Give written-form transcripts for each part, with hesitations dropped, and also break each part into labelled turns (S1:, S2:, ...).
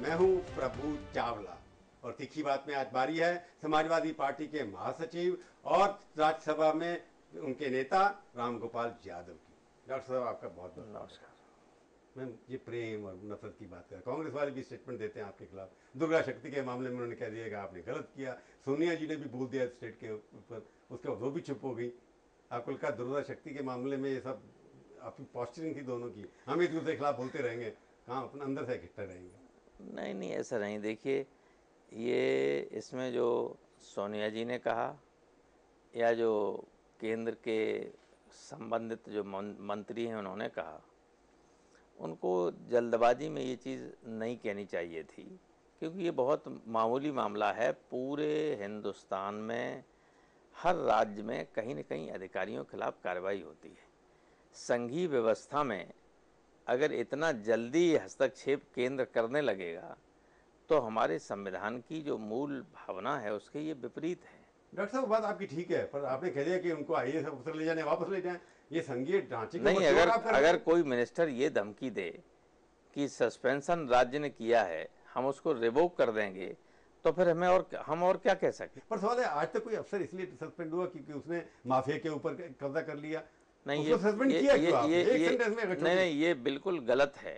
S1: मैं हूं प्रभु चावला और तीखी बात में आज बारी है समाजवादी पार्टी के महासचिव और राज्यसभा में उनके नेता रामगोपाल यादव की। डॉक्टर साहब आपका बहुत बहुत
S2: नमस्कार।
S1: मैम, ये प्रेम और नफरत की बात कर, कांग्रेस वाले भी स्टेटमेंट देते हैं आपके खिलाफ। दुर्गा शक्ति के मामले में उन्होंने कह दिया कि आपने गलत किया। सोनिया जी ने भी बोल दिया स्टेट के ऊपर, उसके बाद वो भी चुप हो गई। आपको लगा दुर्गा शक्ति के मामले में ये सब आपकी पॉस्चरिंग थी दोनों की, हम एक दूसरे के खिलाफ बोलते रहेंगे, कहाँ अपने अंदर से इकट्ठे रहेंगे?
S2: नहीं नहीं, ऐसा नहीं। देखिए, ये इसमें जो सोनिया जी ने कहा या जो केंद्र के संबंधित जो मंत्री हैं उन्होंने कहा, उनको जल्दबाजी में ये चीज़ नहीं कहनी चाहिए थी, क्योंकि ये बहुत मामूली मामला है। पूरे हिंदुस्तान में हर राज्य में कहीं न कहीं अधिकारियों के खिलाफ कार्रवाई होती है। संघीय व्यवस्था में अगर इतना जल्दी हस्तक्षेप केंद्र करने लगेगा तो हमारे संविधान की जो मूल भावना है उसके ये विपरीत है।
S1: डॉक्टर साहब, बात आपकी ठीक है, पर आपने कह दिया कि उनको आईएएस अफसर ले जाने वापस ले जाएं। ये संघीय ढांचे के
S2: नहीं,
S1: ऊपर जोर आप कर रहे
S2: अगर
S1: हैं।
S2: कोई मिनिस्टर ये धमकी दे कि सस्पेंशन राज्य ने किया है, हम उसको रिवोक कर देंगे, तो फिर हम और क्या कह सकते?
S1: पर सवाल है, आज तक कोई अफसर इसलिए सस्पेंड हुआ क्योंकि उसने माफिया के ऊपर कब्जा कर लिया?
S2: नहीं,
S1: उसको सस्पेंड किया क्यों आपने? एक सेंटेंस में अगर
S2: नहीं, ये बिल्कुल गलत है।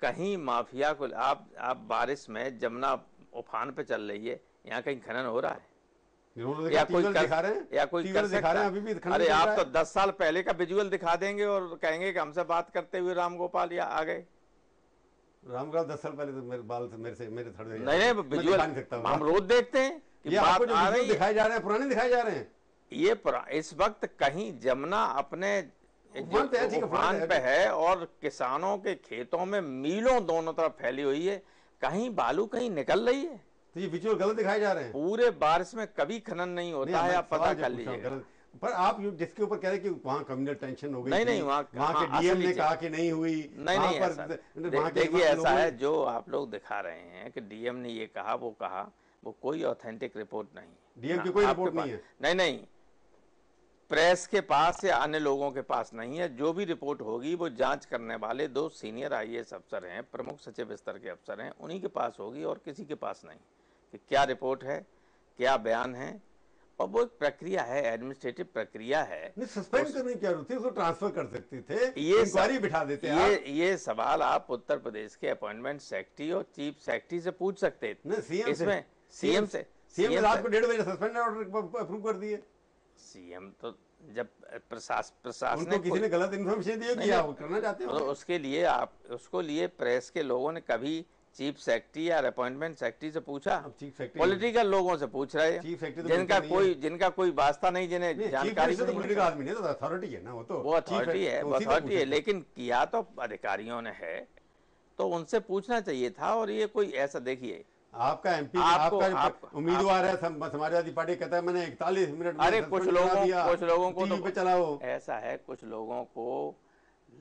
S2: कहीं माफिया को आप बारिश में जमुना उफान पे चल रही है, यहाँ कहीं खनन हो रहा है या कोई
S1: दिखा रहे हैं,
S2: या कोई कर सकता है?
S1: अभी भी खनन
S2: अरे
S1: चल
S2: आप
S1: रहा
S2: तो
S1: है।
S2: 10 साल पहले का विजुअल दिखा देंगे और कहेंगे कि हमसे बात करते हुए रामगोपाल या आ गए।
S1: रामगोपाल 10 साल पहले तो मेरे बाल से मेरे थोड़े
S2: नहीं, विजुअल हम रोज देखते हैं कि बात आ रही है।
S1: दिखाए जा रहे हैं, पुराने दिखाए जा रहे हैं।
S2: ये इस वक्त कहीं जमुना अपने उफान पे है और किसानों के खेतों में मीलों दोनों तरफ फैली हुई है, कहीं बालू कहीं निकल रही है।
S1: तो ये विजुअल गलत दिखाए जा रहे हैं।
S2: पूरे बारिश में कभी खनन नहीं होता है, आप पता कर लीजिएगा।
S1: पर आप जिसके ऊपर कह रहे हैं कि वहाँ कम्युनल टेंशन हो गई,
S2: नहीं, वहाँ
S1: के डीएम ने कहा कि नहीं हुई।
S2: नहीं, देखिए ऐसा है, जो आप लोग दिखा रहे हैं कि डीएम ने ये कहा, वो कोई ऑथेंटिक रिपोर्ट नहीं।
S1: डीएम की कोई रिपोर्ट नहीं है।
S2: नहीं, प्रेस के पास या अन्य लोगों के पास नहीं है। जो भी रिपोर्ट होगी वो जांच करने वाले 2 सीनियर आईएएस अफसर हैं, प्रमुख सचिव स्तर के अफसर हैं, उन्हीं के पास होगी और किसी के पास नहीं। कि क्या रिपोर्ट है, क्या बयान है, और वो एक प्रक्रिया है, एडमिनिस्ट्रेटिव प्रक्रिया है।
S1: सस्पेंड करने की जरूरत थी, उसको ट्रांसफर कर सकते थे, इंक्वायरी बिठा देते हैं।
S2: ये सवाल आप उत्तर प्रदेश के अपॉइंटमेंट सेक्रेटरी और चीफ सेक्रेटरी से पूछ सकते थे। इसमें सीएम से
S1: रात को 1:30 बजे सस्पेंड ऑर्डर अप्रूव कर दिए।
S2: सीएम तो जब प्रशासन
S1: ने किसी ने गलत इन्फॉर्मेशन दी कि आप करना चाहते हो,
S2: तो उसको लिए प्रेस के लोगों ने कभी चीफ सेक्रेटरी या अपॉइंटमेंट सेक्रेटरी से पूछा? पॉलिटिकल लोगों से पूछ रहे हैं, जिनका कोई वास्ता नहीं, जिन्हें जानकारी नहीं।
S1: पॉलिटिकल आदमी नहीं, तो अथॉरिटी है ना, वो
S2: अथॉरिटी है, लेकिन किया तो अधिकारियों ने है, तो उनसे पूछना चाहिए था। और ये कोई ऐसा, देखिए,
S1: आपका एमपी आपका उम्मीदवार है समाजवादी पार्टी, कहता है मैंने 41 मिनट में,
S2: अरे कुछ लोगों को
S1: टीवी पे चलाओ।
S2: ऐसा है, कुछ लोगों को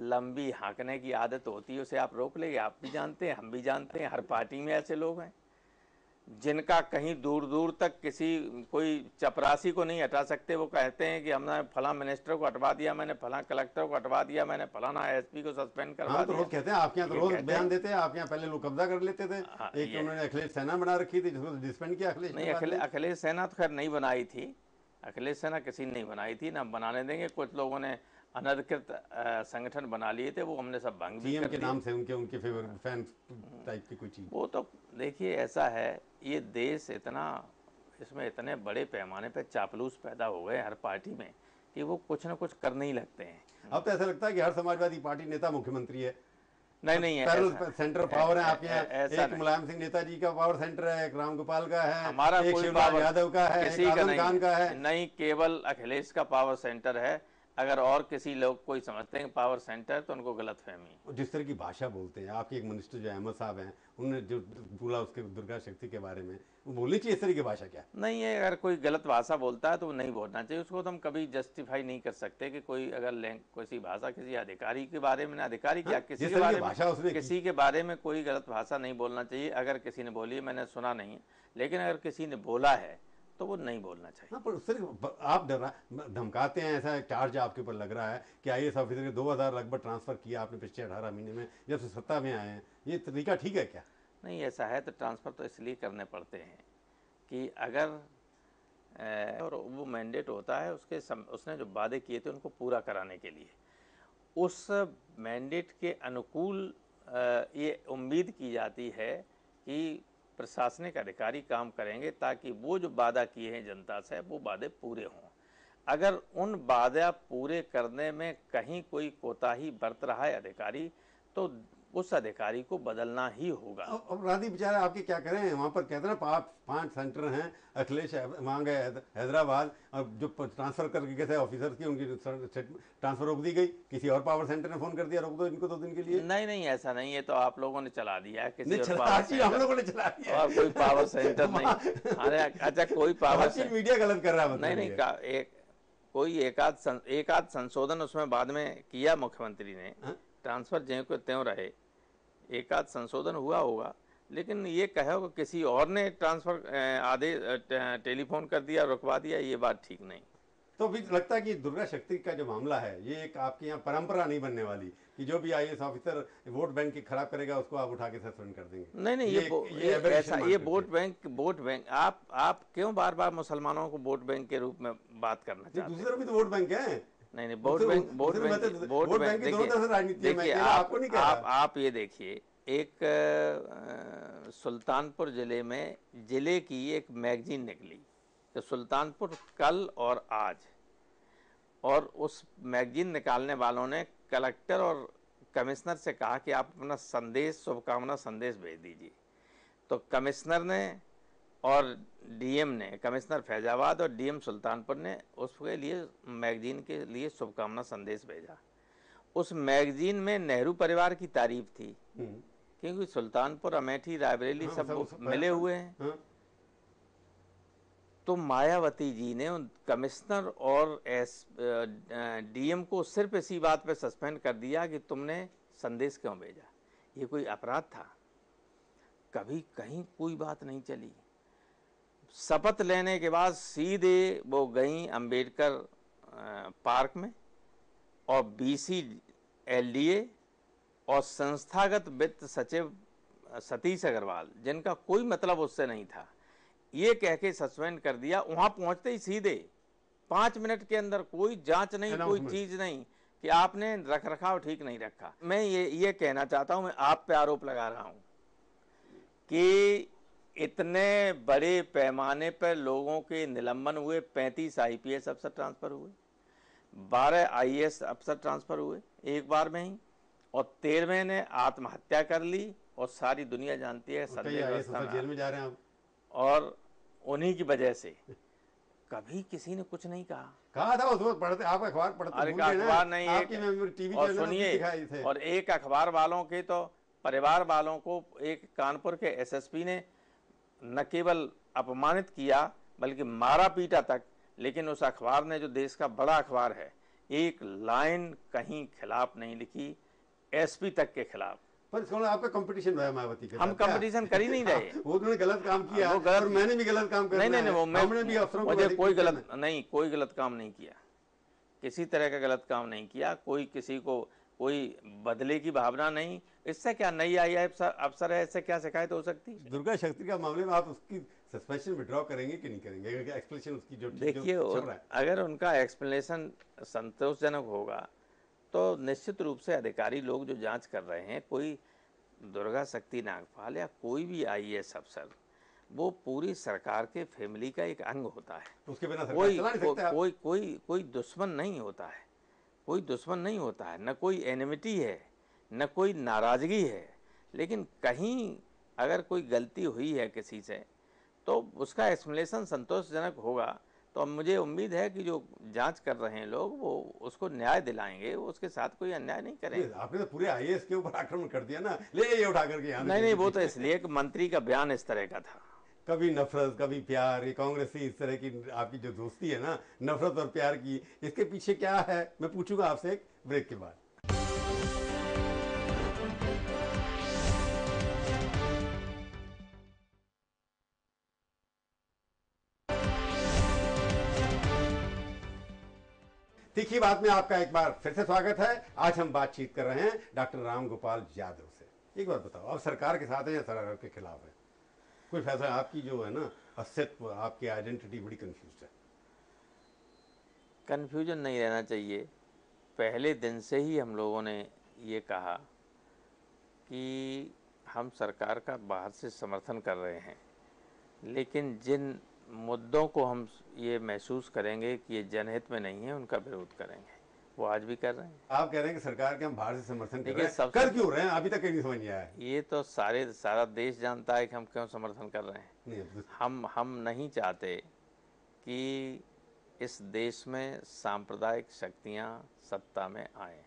S2: लंबी हाँकने की आदत होती है, उसे आप रोक लेंगे। आप भी जानते हैं, हम भी जानते हैं, हर पार्टी में ऐसे लोग हैं जिनका कहीं दूर दूर तक कोई चपरासी को नहीं हटा सकते। वो कहते हैं कि हमने फला मिनिस्टर को हटवा दिया, मैंने फला कलेक्टर को हटवा दिया, मैंने फलाना एसपी को सस्पेंड करवा दिया।
S1: रोज कहते हैं, आपके यहाँ तो रोज बयान देते हैं, आपके यहाँ पहले लोग कब्जा कर लेते थे। एक उन्होंने अखिलेश सेना बना रखी थी, जिसको सस्पेंड किया।
S2: अखिलेश सेना तो खैर नहीं बनाई थी, अखिलेश सेना किसी ने नहीं बनाई थी, ना बनाने देंगे। कुछ लोगों ने अनधिकृत संगठन बना लिए थे, वो हमने सब भंग भी कर दिए।
S1: के नाम से उनके फेवर फैन टाइप की कोई चीज।
S2: वो तो देखिए, ऐसा है, ये देश इसमें इतने बड़े पैमाने पे चापलूस पैदा हो गए हर पार्टी में कि वो कुछ ना कुछ करने ही लगते हैं।
S1: अब तो ऐसा लगता है कि हर समाजवादी पार्टी नेता मुख्यमंत्री है।
S2: नहीं
S1: सेंटर पावर है आपके यहाँ। एक मुलायम सिंह नेताजी का पावर सेंटर है, एक रामगोपाल का है,
S2: हमारा
S1: एक शिवराज यादव का है, एक आजम खान का है।
S2: नहीं, केवल अखिलेश का पावर सेंटर है। अगर और किसी लोग कोई समझते हैं पावर सेंटर, तो उनको गलतफहमी।
S1: जिस तरह की भाषा बोलते हैं आपके एक मिनिस्टर जो अहमद साहब हैं, उन्होंने जो बोला उसके दुर्गा शक्ति के बारे में, वो बोलनी चाहिए इस तरह की भाषा? क्या
S2: नहीं है, अगर कोई गलत भाषा बोलता है तो वो नहीं बोलना चाहिए। उसको तो हम कभी जस्टिफाई नहीं कर सकते कि कोई अगर किसी भाषा किसी अधिकारी के बारे में, अधिकारी क्या किसी के बारे में कोई गलत भाषा नहीं बोलना चाहिए। अगर किसी ने बोली, मैंने सुना नहीं है, लेकिन अगर किसी ने बोला है तो वो नहीं बोलना चाहिए।
S1: हाँ, पर सिर्फ आप धमकाते हैं, ऐसा चार्ज आपके ऊपर लग रहा है कि आईएएस ऑफिसर के 2000 लगभग ट्रांसफर किया आपने पिछले 18 महीने में, जब से सत्ता में आए हैं। ये तरीका ठीक है क्या?
S2: नहीं ऐसा है तो ट्रांसफ़र तो इसलिए करने पड़ते हैं कि अगर और वो मैंडेट होता है उसने जो वादे किए थे उनको पूरा कराने के लिए, उस मैंडेट के अनुकूल ये उम्मीद की जाती है कि प्रशासनिक अधिकारी काम करेंगे ताकि वो जो वादा किए हैं जनता से वो वादे पूरे हों। अगर उन वादा पूरे करने में कहीं कोई कोताही बरत रहा है अधिकारी तो उस अधिकारी को बदलना ही होगा।
S1: अब राधी बेचारे आपके क्या करें, वहाँ पर कहते हैं ना 5 सेंटर हैं, अखिलेश वहाँ गए हैदराबाद, अब जो ट्रांसफर करके गए थे ऑफिसर की उनकी ट्रांसफर रोक दी गई, किसी और पावर सेंटर ने फोन कर दिया रोक दो इनको 2 दिन के लिए।
S2: नहीं ऐसा नहीं है, तो आप लोगों ने चला दिया है किसी और
S1: पावर
S2: पावर
S1: सेंटर, हम लोगों ने चला दिया
S2: और कोई पावर सेंटर नहीं। अरे अच्छा कोई पावर सेंटर
S1: मीडिया गलत कर रहा है,
S2: नहीं कोई एक आध संशोधन उसमें बाद में किया मुख्यमंत्री ने, ट्रांसफर ज्यों को त्यों रहे, एक आध संशोधन हुआ होगा, लेकिन ये कहो कि किसी और ने ट्रांसफर आदेश टेलीफोन कर दिया रुकवा दिया, ये बात ठीक नहीं।
S1: तो भी लगता है कि दुर्गा शक्ति का जो मामला है ये एक आपके यहाँ परंपरा नहीं बनने वाली कि जो भी आईएएस ऑफिसर वोट बैंक की खराब करेगा उसको आप उठा के सस्पेंड कर देंगे।
S2: नहीं ये वोट बैंक आप क्यों बार बार मुसलमानों को वोट बैंक के रूप में बात करना चाहते हैं?
S1: दूसरे भी तो वोट बैंक है।
S2: नहीं वोट बैंक देखिए आप ये देखिए, एक सुल्तानपुर जिले में जिले की एक मैगजीन निकली तो सुल्तानपुर कल और आज, और उस मैगजीन निकालने वालों ने कलेक्टर और कमिश्नर से कहा कि आप अपना संदेश, शुभकामना संदेश भेज दीजिए। तो कमिश्नर ने और डीएम ने, कमिश्नर फैजाबाद और डीएम सुल्तानपुर ने उसके लिए मैगजीन के लिए शुभकामना संदेश भेजा। उस मैगजीन में नेहरू परिवार की तारीफ थी क्योंकि सुल्तानपुर, अमेठी, रायबरेली सब मिले हुए हैं। तो मायावती जी ने उन कमिश्नर और डीएम को सिर्फ इसी बात पे सस्पेंड कर दिया कि तुमने संदेश क्यों भेजा। ये कोई अपराध था? कभी कहीं कोई बात नहीं चली। शपथ लेने के बाद सीधे वो गई अंबेडकर पार्क में और बीसी एलडीए और संस्थागत वित्त सचिव सतीश अग्रवाल, जिनका कोई मतलब उससे नहीं था, ये कह के सस्पेंड कर दिया। वहां पहुंचते ही सीधे 5 मिनट के अंदर, कोई जांच नहीं, कोई चीज नहीं कि आपने रख रखाव ठीक नहीं रखा। मैं ये कहना चाहता हूं, मैं आप पे आरोप लगा रहा हूं कि इतने बड़े पैमाने पर लोगों के निलंबन हुए, 35 आईपीएस अफसर ट्रांसफर हुए, 12 आईएएस अफसर ट्रांसफर हुए एक बार में ही, और 13वें ने आत्महत्या कर ली और सारी दुनिया जानती है
S1: जेल में जा रहे हैं
S2: और उन्हीं की वजह से कभी किसी ने कुछ नहीं कहा
S1: था। उसको पढ़ते, आप अखबार पढ़ते?
S2: अरे अखबार नहीं, और सुनिए, और एक अखबार वालों के तो परिवार वालों को एक कानपुर के एसएसपी ने न केवल अपमानित किया बल्कि मारा पीटा तक, लेकिन उस अखबार ने, जो देश का बड़ा अखबार है, एक लाइन कहीं खिलाफ नहीं लिखी, एसपी तक के खिलाफ।
S1: पर आपका कंपटीशन रहा मायावती के साथ?
S2: हम कंपटीशन कर ही नहीं रहे।
S1: वो उन्होंने गलत काम किया, वो गलत, और मैंने भी गलत काम किया।
S2: नहीं वो
S1: हमने भी अफसरों को
S2: कोई गलत काम नहीं किया, किसी तरह का गलत काम नहीं किया। कोई किसी को कोई बदले की भावना नहीं। इससे क्या नई आईएएस अफसर है, इससे क्या शिकायत हो सकती?
S1: दुर्गा शक्ति का मामले में आप उसकी सस्पेंशन विड्रॉ करेंगे कि नहीं करेंगे? एक्सप्लेनेशन उसकी जो
S2: देखिए, अगर उनका एक्सप्लेनेशन संतोषजनक होगा तो निश्चित रूप से अधिकारी लोग जो जांच कर रहे हैं, कोई दुर्गा शक्ति नागपाल या कोई भी आईएएस अफसर, वो पूरी सरकार के फैमिली का एक अंग होता है।
S1: उसके बिना
S2: कोई दुश्मन नहीं होता है, कोई दुश्मन नहीं होता है, न कोई एनिमिटी है, न कोई नाराजगी है। लेकिन कहीं अगर कोई गलती हुई है किसी से तो उसका एक्सप्लेनेशन संतोषजनक होगा। तो मुझे उम्मीद है कि जो जांच कर रहे हैं लोग वो उसको न्याय दिलाएंगे, वो उसके साथ कोई अन्याय नहीं करेंगे।
S1: आपने तो पूरे आईएएस के ऊपर आक्रमण कर दिया ना, ले ये उठा करके यहाँ।
S2: नहीं वो तो इसलिए कि मंत्री का बयान इस तरह का था।
S1: कभी नफरत, कभी प्यार, ये कांग्रेस से इस तरह की आपकी जो दोस्ती है ना, नफरत और प्यार की, इसके पीछे क्या है मैं पूछूंगा आपसे एक ब्रेक के बाद। तीखी बात में आपका एक बार फिर से स्वागत है। आज हम बातचीत कर रहे हैं डॉक्टर राम गोपाल यादव से। एक बात बताओ, आप सरकार के साथ है या सरकार के खिलाफ है? कोई फैसला आपकी जो है ना अस्तित्व, आपकी आइडेंटिटी बड़ी कंफ्यूज है।
S2: कन्फ्यूजन नहीं रहना चाहिए। पहले दिन से ही हम लोगों ने ये कहा कि हम सरकार का बाहर से समर्थन कर रहे हैं, लेकिन जिन मुद्दों को हम ये महसूस करेंगे कि ये जनहित में नहीं है, उनका विरोध करेंगे। वो आज भी कर रहे हैं।
S1: आप कह रहे हैं कि सरकार के हम बाहर से समर्थन कर
S2: देखिए,
S1: रहे हैं,
S2: सबसे
S1: कर क्यों रहे हैं अभी तक नहीं समझ में आया है।
S2: ये तो सारा देश जानता है कि हम क्यों समर्थन कर रहे हैं।
S1: नहीं,
S2: हम नहीं चाहते कि इस देश में सांप्रदायिक शक्तियां सत्ता में आए।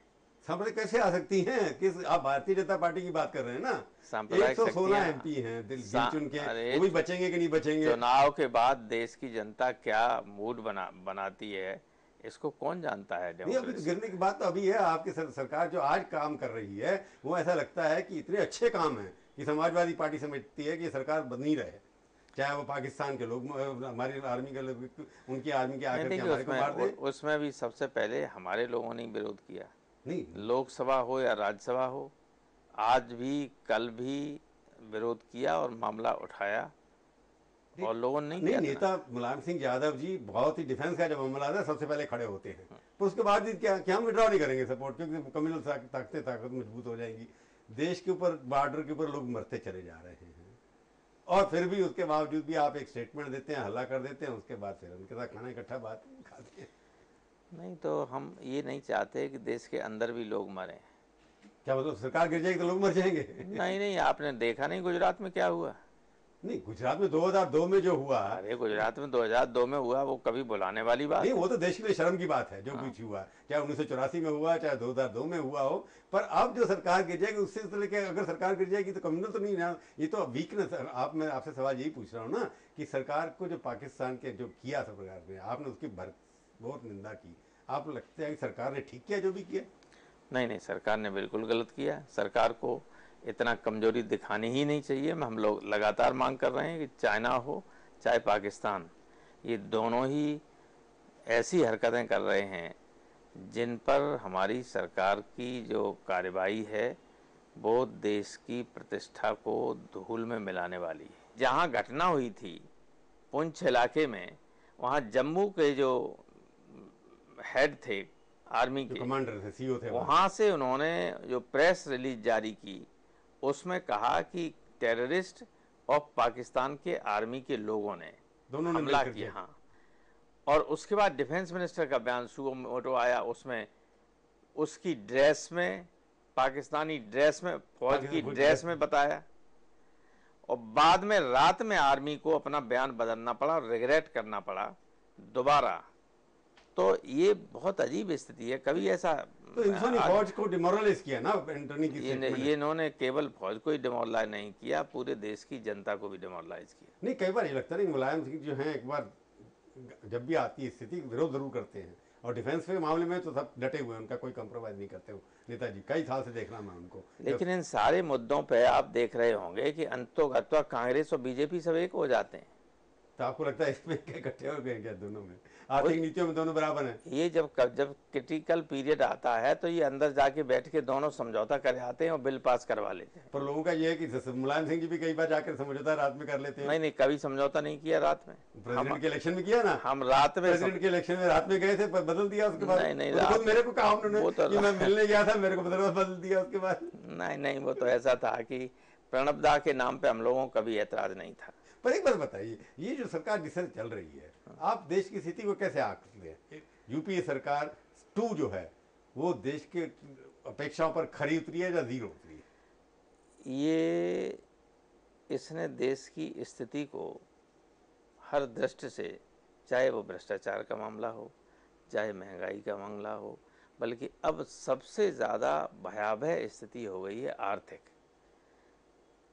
S1: समझ कैसे आ सकती हैं? किस, आप भारतीय जनता पार्टी की बात कर रहे हैं ना?
S2: सांप्रदायिक
S1: 116 एमपी हैं, दिल चुन के, वो भी बचेंगे कि नहीं बचेंगे?
S2: चुनाव के बाद देश की जनता क्या मूड बनाती है, इसको कौन जानता है?
S1: नहीं, अभी तो गिरने की बात तो अभी है। आपकी सरकार जो आज काम कर रही है, वो ऐसा लगता है कि इतने अच्छे काम हैं कि समाजवादी पार्टी समझती है कि ये सरकार बन ही रहे, चाहे वो पाकिस्तान के लोग, हमारी आर्मी के लोग, उनकी आर्मी के आकर के हमारे को मार दे।
S2: उसमें भी सबसे पहले हमारे लोगों ने विरोध किया।
S1: नहीं,
S2: लोकसभा हो या राज्यसभा हो, आज भी कल भी विरोध किया और मामला उठाया, और लोगों ने
S1: नहीं, नेता मुलायम सिंह यादव जी बहुत ही डिफेंस का जब मामला आता है सबसे पहले खड़े होते हैं। तो उसके बाद भी क्या हम विड्रॉ नहीं करेंगे सपोर्ट, क्योंकि कम्युनल ताकत मजबूत हो जाएंगी। देश के ऊपर, बॉर्डर के ऊपर लोग मरते चले जा रहे हैं, और फिर भी उसके बावजूद भी आप एक स्टेटमेंट देते हैं, हल्ला कर देते हैं, उसके बाद फिर उनके साथ खाना इकट्ठा बात खाते हैं।
S2: नहीं, तो हम ये नहीं चाहते कि देश के अंदर भी लोग मरें।
S1: क्या मतलब सरकार गिर जाएगी तो लोग मर जाएंगे?
S2: नहीं, आपने देखा नहीं गुजरात में क्या हुआ?
S1: नहीं, गुजरात में 2002 में जो हुआ,
S2: अरे गुजरात में 2002 में हुआ, वो कभी बुलाने वाली बात
S1: नहीं, वो तो देश के लिए शर्म की बात है जो कुछ हुआ, चाहे 1984 में हुआ, चाहे 2002 में हुआ हो। पर अब जो सरकार गिर जाएगी, उससे तो लेके अगर सरकार गिर जाएगी तो कम्युनल तो नहीं ना, ये तो वीकनेस। मैं आपसे सवाल यही पूछ रहा हूँ ना कि सरकार को जो पाकिस्तान के जो किया सरकार ने, आपने उसकी बहुत निंदा की, आप लगता है कि सरकार ने ठीक किया जो भी किया?
S2: नहीं, सरकार ने बिल्कुल गलत किया। सरकार को इतना कमजोरी दिखानी ही नहीं चाहिए। हम लोग लगातार मांग कर रहे हैं कि चाइना हो चाहे पाकिस्तान, ये दोनों ही ऐसी हरकतें कर रहे हैं जिन पर हमारी सरकार की जो कार्रवाई है वो देश की प्रतिष्ठा को धूल में मिलाने वाली है। जहाँ घटना हुई थी पुंछ इलाके में, वहाँ जम्मू के जो हेड थे आर्मी के,
S1: कमांडर थे, सीओ थे,
S2: वहाँ से उन्होंने जो प्रेस रिलीज जारी की, उसमें कहा कि टेररिस्ट और पाकिस्तान के आर्मी के लोगों ने हमला किया। हाँ, और उसके बाद डिफेंस मिनिस्टर का बयान सुओ मोटो आया, उसमें उसकी ड्रेस में, पाकिस्तानी ड्रेस में, फौज की ड्रेस में बताया, और बाद में रात में आर्मी को अपना बयान बदलना पड़ा, रिग्रेट करना पड़ा दोबारा। तो ये बहुत अजीब स्थिति है। कभी ऐसा
S1: तो इन्होंने फौज को डिमोरलाइज किया ना एंटनी की स्टेटमेंट।
S2: ये इन्होंने केवल फौज को ही डिमोरलाइज नहीं किया, पूरे देश की जनता को भी डिमोरलाइज किया।
S1: नहीं, कई बार ये लगता नहीं, मुलायम सिंह जो हैं एक बार जब भी आती है स्थिति विरोध जरूर करते हैं, और डिफेंस के मामले में तो सब डटे हुए हैं, उनका कोई कंप्रोमाइज नहीं करते हो नेताजी। कई साल से देख रहा मैं उनको।
S2: लेकिन इन सारे मुद्दों पे आप देख रहे होंगे कि अंततः कांग्रेस और बीजेपी सब एक हो जाते हैं।
S1: तो आपको लगता है इसमें क्या इकट्ठे हो गए क्या दोनों में? आर्थिक नीतियों में दोनों बराबर हैं?
S2: ये जब क्रिटिकल पीरियड आता है तो ये अंदर जाके बैठ के दोनों समझौता कर आते हैं और बिल पास करवा लेते हैं।
S1: पर लोगों का ये है कि मुलायम सिंह जी भी कई बार जाकर समझौता रात में कर लेते हैं।
S2: नहीं, कभी समझौता नहीं किया रात में।
S1: प्रेसिडेंट के इलेक्शन में किया ना,
S2: हम रात में
S1: प्रेसिडेंट के इलेक्शन में रात में गए थे, बदल दिया उसके बाद।
S2: नहीं,
S1: खुद मेरे को कहा उन्होंने कि मैं मिलने गया था, मेरे को बदल दिया उसके बाद।
S2: नहीं, वो तो ऐसा था कि प्रणब दा के नाम पे हम लोगों का कभी एतराज नहीं था।
S1: पर एक बात बताइए, ये जो सरकार जिससे चल रही है, आप देश की स्थिति को कैसे आकलते हैं? यूपीए सरकार 2 जो है वो देश के अपेक्षाओं पर खरी उतरी है या जीरो उतरी है?
S2: ये इसने देश की स्थिति को हर दृष्टि से, चाहे वो भ्रष्टाचार का मामला हो, चाहे महंगाई का मामला हो, बल्कि अब सबसे ज़्यादा भयावह स्थिति हो गई है आर्थिक।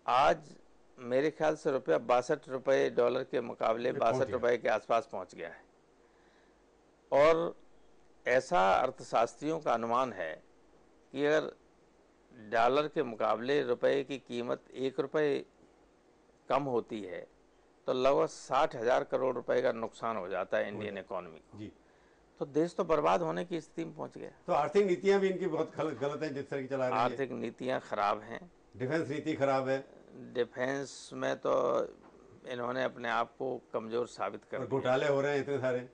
S2: आज मेरे ख्याल से रुपया 62 रुपये डॉलर के मुकाबले 62 रुपये के आसपास पहुंच गया है, और ऐसा अर्थशास्त्रियों का अनुमान है कि अगर डॉलर के मुकाबले रुपये की कीमत 1 रुपये कम होती है तो लगभग 60,000 करोड़ रुपए का नुकसान हो जाता है इंडियन इकोनॉमी को।
S1: जी,
S2: तो देश तो बर्बाद होने की स्थिति में पहुंच गया।
S1: तो आर्थिक नीतियां भी इनकी बहुत गलत हैं जिस तरह की चला रही है।
S2: आर्थिक नीतियां खराब हैं,
S1: डिफेंस नीति खराब है
S2: डिफेंस में तो इन्होंने अपने आप को कमज़ोर साबित कर
S1: और
S2: दिया।
S1: घोटाले हो रहे हैं इतने सारे,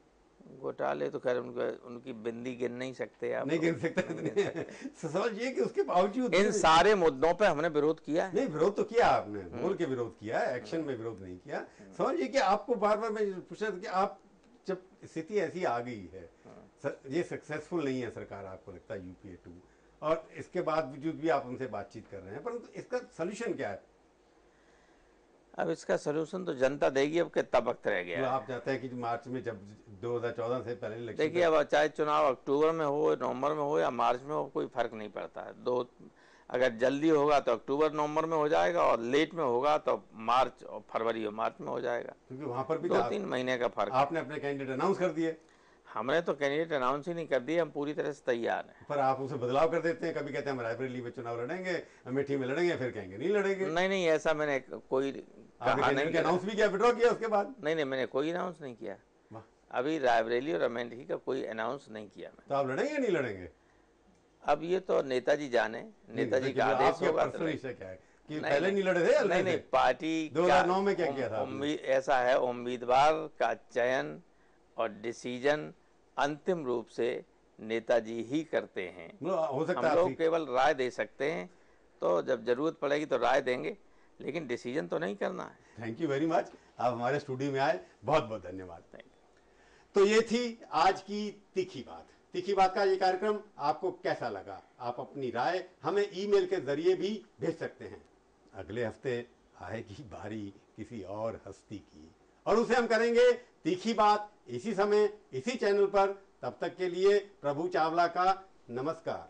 S2: घोटाले तो खैर उनकी बिंदी गिन नहीं सकते आप,
S1: नहीं गिन सकते
S2: नहीं गिन सकते।
S1: सवाल ये कि उसके बावजूद
S2: इन सारे मुद्दों पे हमने विरोध किया है।
S1: नहीं, विरोध तो किया आपने, बोल के विरोध किया, एक्शन में विरोध नहीं किया। सवाल ये कि आपको बार बार मैं पूछ रहा था कि आप जब स्थिति ऐसी आ गई है, ये सक्सेसफुल नहीं है सरकार, आपको लगता है यूपीए 2, और इसके बावजूद भी आप उनसे बातचीत कर रहे हैं, परंतु इसका सोल्यूशन क्या है?
S2: अब इसका सलूशन तो जनता देगी, अब कितना वक्त रह गया
S1: तो
S2: है।
S1: आप चाहते हैं कि मार्च में, जब 2014 से पहले इलेक्शन,
S2: देखिए अब चाहे चुनाव अक्टूबर में हो, नवंबर में हो या मार्च में हो, कोई फर्क नहीं पड़ता है। अगर जल्दी होगा तो अक्टूबर नवंबर में हो जाएगा, और लेट में होगा तो मार्च और फरवरी और मार्च में हो जाएगा।
S1: क्योंकि वहां पर भी
S2: 2-3 महीने का फर्क है।
S1: आपने अपने कैंडिडेट अनाउंस कर दिए,
S2: हमने तो कैंडिडेट अनाउंस ही नहीं कर दिए, हम पूरी तरह से तैयार हैं।
S1: पर आप उसे बदलाव कर देते हैं। कभी कहते हैं हम रायबरेली में चुनाव लड़ेंगे, अमेठी में लड़ेंगे, फिर कहेंगे नहीं लड़ेंगे।
S2: नहीं, ऐसा मैंने कोई कहा नहीं।
S1: अनाउंस भी किया, विड्रॉ किया उसके बाद?
S2: नहीं, मैंने कोई अनाउंस नहीं किया।
S1: वाह।
S2: अभी रायबरेली और अमेठी का कोई अनाउंस नहीं किया मैं।
S1: तो आप लड़ेंगे या नहीं लड़ेंगे?
S2: अब ये तो नेताजी जाने, नेताजी का आदेश होगा।
S1: पर्सनल विषय क्या है कि
S2: नहीं,
S1: पहले नहीं लड़े थे या लड़े
S2: नहीं,
S1: थे?
S2: पार्टी
S1: 2009 में क्या किया था आपने?
S2: ऐसा है, उम्मीदवार का चयन और डिसीजन अंतिम रूप से नेताजी ही करते हैं।
S1: हो सकता है
S2: हम लोग
S1: आपसी-
S2: केवल राय दे सकते हैं, तो जब जरूरत पड़ेगी तो राय देंगे, लेकिन डिसीजन तो नहीं करना है।
S1: थैंक यू वेरी मच, आप हमारे स्टूडियो में आए, बहुत बहुत धन्यवाद।
S2: Thank you.
S1: तो ये थी आज की तीखी बात। तीखी बात का ये कार्यक्रम आपको कैसा लगा? आप अपनी राय हमें ईमेल के जरिए भी भेज सकते हैं। अगले हफ्ते आएगी बारी किसी और हस्ती की, और उसे हम करेंगे तीखी बात, इसी समय इसी चैनल पर। तब तक के लिए प्रभु चावला का नमस्कार।